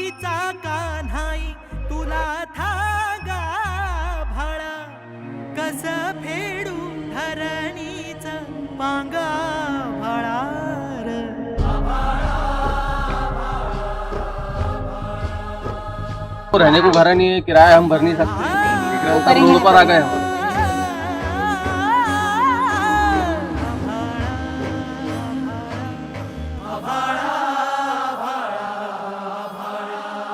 आईचा कान्हाई तुला थांगा भाळा कस फेडू धरणीच पांगा भाळार रहने को घर नहीं है, किराया हम भर नहीं सकते, इकरा ऊपर रोड पर आ गए हम।